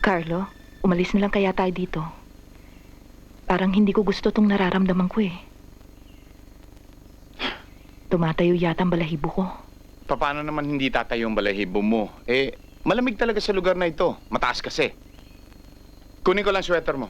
Carlo, umalis na lang kaya tayo dito. Parang hindi ko gusto tong nararamdaman ko eh. Tumatayo yata ang balahibo ko. Paano naman hindi tatayo yung balahibo mo? Eh, malamig talaga sa lugar na ito. Mataas kasi. Kunin ko lang sweater mo.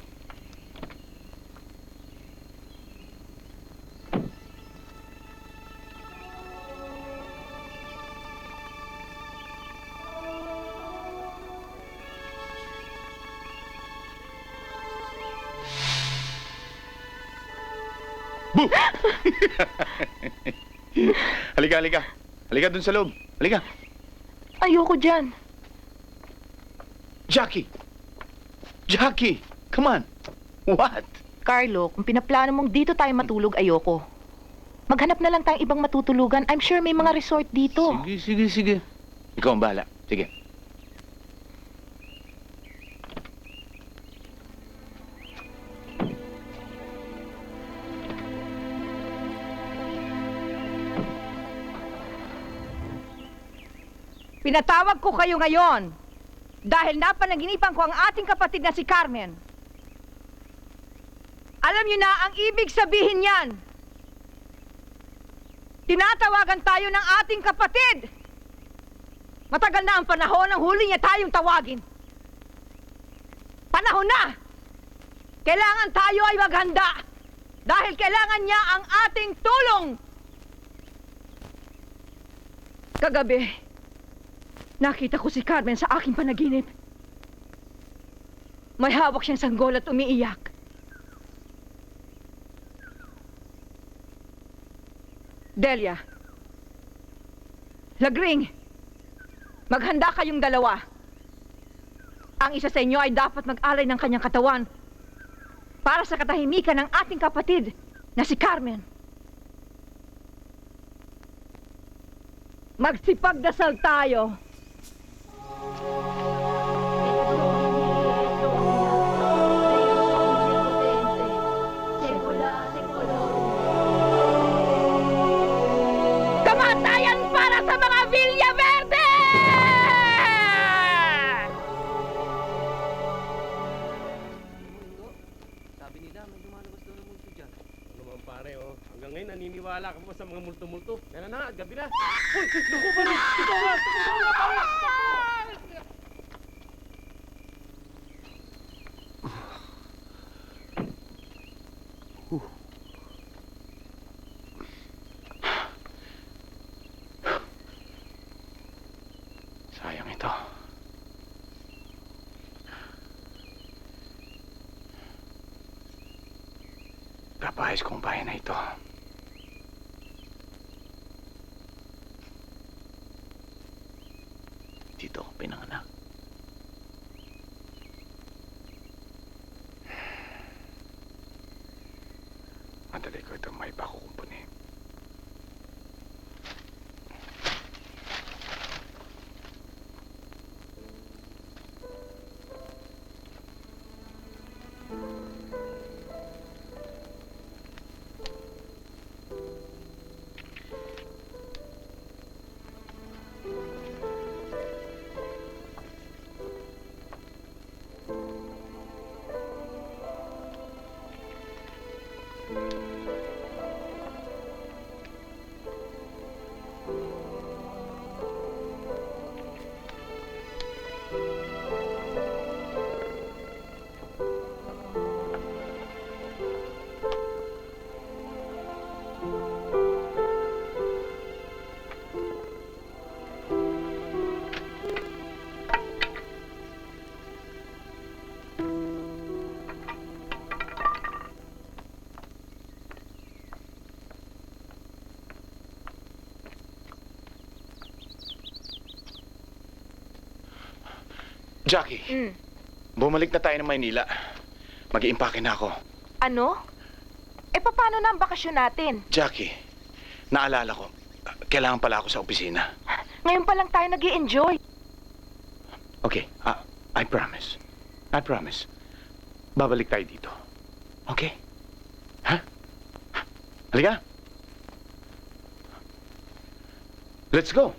Boo! Halika, halika. Halika dun sa loob. Halika. Ayoko dyan. Jackie! Jackie! Come on! What? Carlo, kung pinaplano mong dito tayo matulog, ayoko. Maghanap na lang tayong ibang matutulugan. I'm sure may mga resort dito. Sige. Ikaw ang bahala. Sige. Pinatawag ko kayo ngayon dahil napanaginipan ko ang ating kapatid na si Carmen. Alam niyo na ang ibig sabihin niyan. Tinatawagan tayo ng ating kapatid. Matagal na ang panahon ng huli niya tayong tawagin. Panahon na! Kailangan tayo ay maghanda dahil kailangan niya ang ating tulong. Kagabi, nakita ko si Carmen sa aking panaginip. May hawak siyang sanggol at umiiyak. Delia, Lagring, maghanda kayong dalawa. Ang isa sa inyo ay dapat mag-alay ng kanyang katawan para sa katahimikan ng ating kapatid na si Carmen. Magsipagdasal tayo. Kamatayan para sa mga Villaverde! Sabi nila, may lumalabas daw ng multo dyan. Ano naman pare, oh. Hanggang ngayon, naniniwala ka pa sa mga multo-multo. Yan na, gabi na. Uy, naku pa rin! Ito nga! Sayang ito. Kapahis kong bahay na ito. Dito ako pinanganak. Madali ko itong may pakukumpuni. Jackie, bumalik na tayo ng Maynila. Mag-iimpake na ako. Ano? Eh, paano na ang bakasyon natin? Jackie, naalala ko, kailangan pala ako sa opisina. Ngayon pa lang tayo nag-i-enjoy. Okay, I promise. I promise. Babalik tayo dito. Okay? Ha? Halika. Let's go.